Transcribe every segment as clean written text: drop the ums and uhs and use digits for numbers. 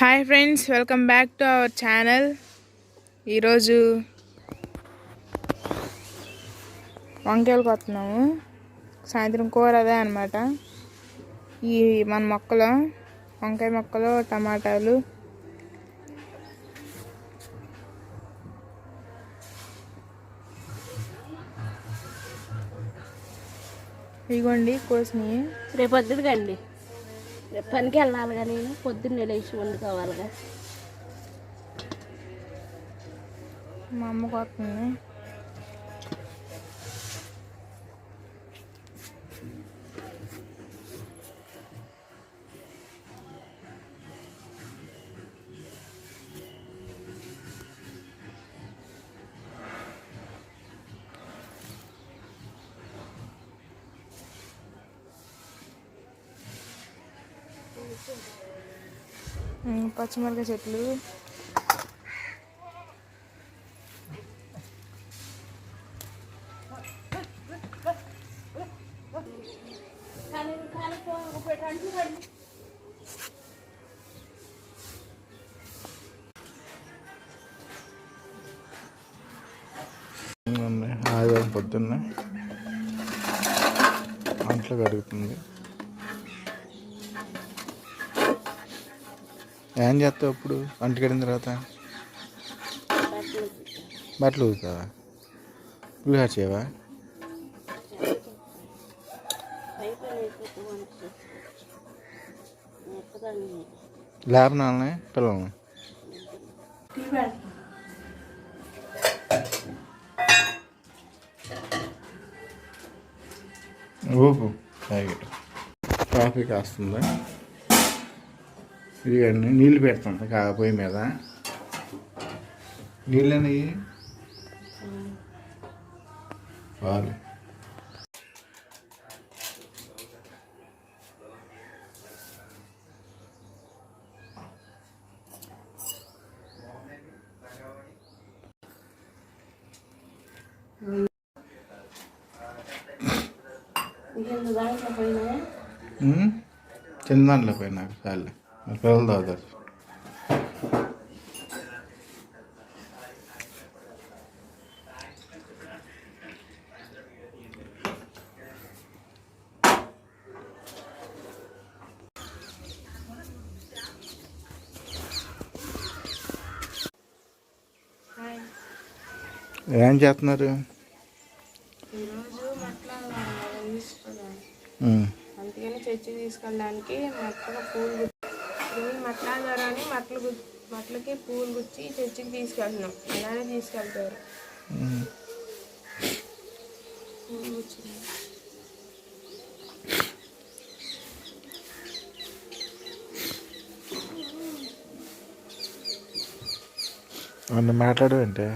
Hi friends, welcome back to our channel. ఈరోజు వంకాయలు కొడుతున్నాము. సాయంత్రం కూర అదే అనమాట. ఈ మన మొక్కలు వంకాయ మొక్కలు, టమాటాలు, ఇగోండి కోసినవి. రేపు వద్దుకండి, రేపు పనికి వెళ్ళాలిగా. నేను పొద్దున్నే లేచి వండుకోవాలిగా. మా అమ్మ కొడుతుంది. పచ్చిమిరపకాయ చెట్లు, ఆదివారం పొద్దున్న అంట్లో కడుగుతుంది. ఏం చేస్తావు ఇప్పుడు? అంటు కడిగిన తర్వాత బట్టలు ఊరుతావా? పులిహార చేయవా? లేపనాలని పిల్లల్ని ఊపు ప్యాకెట్. కాఫీ కాస్తుందా? ఇదిగండి నీళ్ళు పెడుతుంది పొయ్యి మీద. నీళ్ళు అనేవి పాలు. చిన్న దాంట్లో పోయి నాకు చాలు. పిల్లలు తాగుతారు. ఏం చేస్తున్నారు? అందుకని చర్చికి తీసుకెళ్ళడానికి మట్టగా పూలు మట్లాదారని మట్లకి పూలు గుచ్చి చర్చికి తీసుకెళ్తున్నాం. అలానే తీసుకెళ్తారు. అవును, మాట్లాడు. అంటే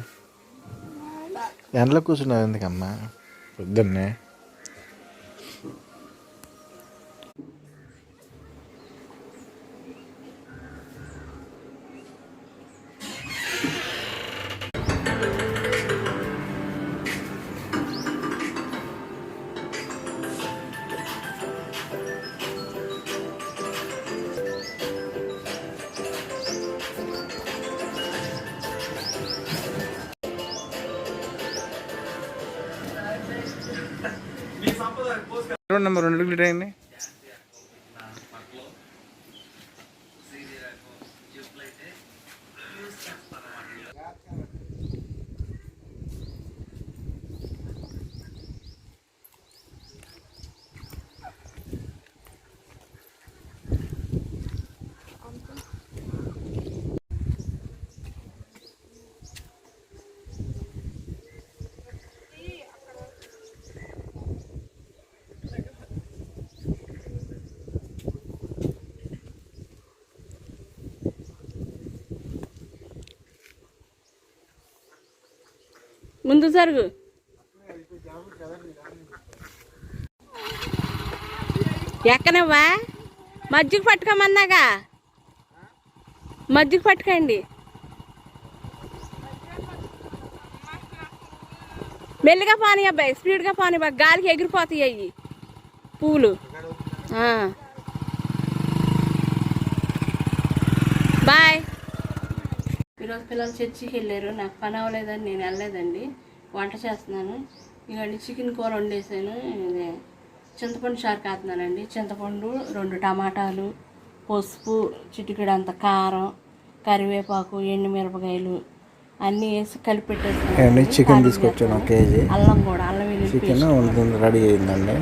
ఎండలో కూర్చున్నావు ఎందుకమ్మా పొద్దున్నే? నెంబర్ 2 లీటర్ అయింది. ముందు జరుగు. ఎక్కనవ్వా? మజ్జిగ పట్టుకోమన్నాగా. మజ్జిగ పట్టుకోండి. మెల్లిగా పాని అబ్బాయి, స్పీడ్గా పాని. గాలికి ఎగిరిపోతాయి అవి పూలు. బాయ్. ఈరోజు పిల్లలు చర్చికి వెళ్ళారు, నాకు పని అవ్వలేదని నేను వెళ్ళలేదండి. వంట చేస్తున్నాను. ఇవన్నీ చికెన్ కూర వండేసాను. ఇది చింతపండు చారు కాస్తున్నానండి. చింతపండు, 2 టమాటాలు, పసుపు, చిటికెడంత కారం, కరివేపాకు, ఎండుమిరపకాయలు అన్నీ వేసి కలిపి పెట్టేస్తాను. చికెన్ తీసుకొచ్చాను 1 కేజీ. అల్లం కూడా, అల్లం వెల్లుల్లి చికెన్ రెడీ అయిందండి.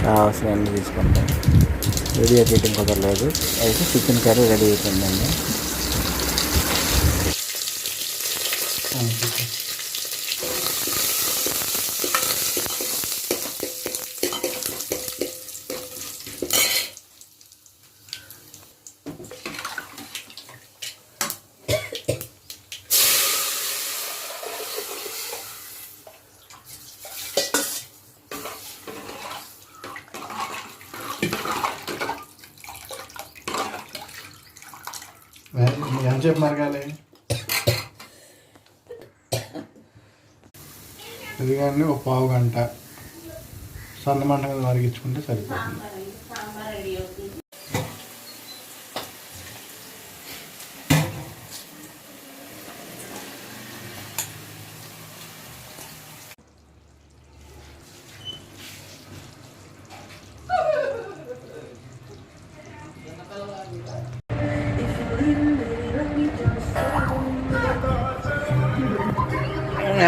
కావాల్సిన అన్నీ తీసుకుంటాం. రెడీ అయిపోయటం కుదరలేదు. అయితే చికెన్ కర్రీ రెడీ అయిపోయిందండి. ఎంతసేపు మరగాలి ఇది కానీ 1 పావు గంట సన్నమంట మీద మరిగించుకుంటే సరిపోతుంది. సాంబార్ రెడీ అవుతుంది.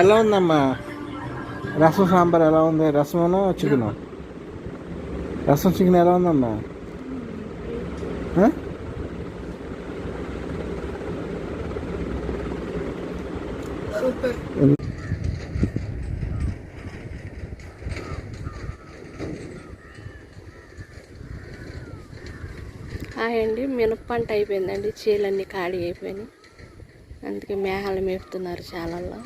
ఎలా ఉందమ్మా రసం సాంబార్ ఎలా ఉంది? రసమును చికెను, రసం చికెన్ ఎలా ఉందమ్మా? సూపర్. హాయ్ అండి, మినప పంట అయిపోయిందండి. చేలన్నీ ఖాళీ అయిపోయినాయి, అందుకే మేఘాలు మేపుతున్నారు చాలల్లో.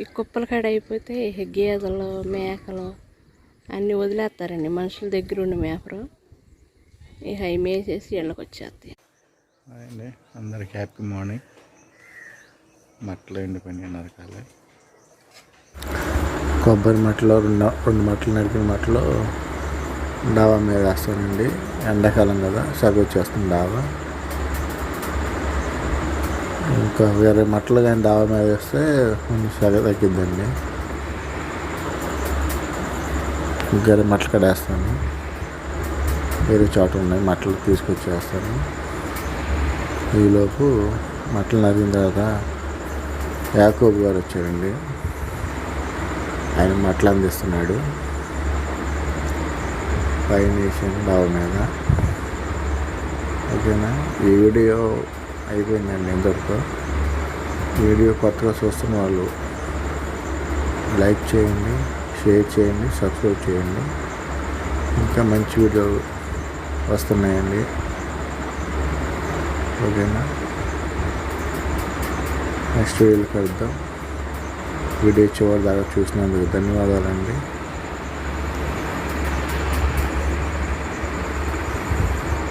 ఈ కుప్పల కాడ అయిపోతే గేదెలు, మేకలు అన్నీ వదిలేస్తారండి. మనుషుల దగ్గర ఉండి మేపరు, ఇక అవి మేసేసి ఇళ్ళకి వచ్చేస్తాయి. అండి అందరికి హ్యాపీ మార్నింగ్. మట్టలు ఎండిపోయినాయి నరకాలి. కొబ్బరి మట్టలో 2 మట్టలు నడిపిన మట్టలో డాబా మీద వేస్తానండి. ఎండాకాలం కదా, సగ వచ్చేస్తుంది డాబా. ఇంకా వేరే మట్టలు కానీ డాబా మీద వేస్తే కొంచెం సగ తగ్గిద్దండి. వేరే మట్టలు కూడా వేస్తాను. వేరే చోట ఉన్నాయి మట్టలు తీసుకొచ్చేస్తాను. ఈలోపు మట్టలు నరిగిన తర్వాత యాకోబు గారు వచ్చారండి. ఆయన మట్టలు అందిస్తున్నాడు. పైన వేసాను డాబా మీద. ఓకేనా, ఈ వీడియో అయిపోయిందండి. ఇంతవరకు వీడియో కొత్తగా చూస్తున్న వాళ్ళు లైక్ చేయండి, షేర్ చేయండి, సబ్స్క్రైబ్ చేయండి. ఇంకా మంచి వీడియోలు వస్తున్నాయండి. ఓకేనా, నెక్స్ట్ వీడియోలో కలుద్దాం. వీడియో చివరి దాకా చూసినందుకు ధన్యవాదాలండి.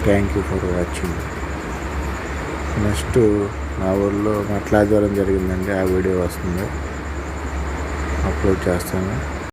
Thank you for watching. Next మా ఊళ్ళో మట్లాద్వారం జరిగిందండి, ఆ వీడియో వస్తుంది, అప్లోడ్ చేస్తాను.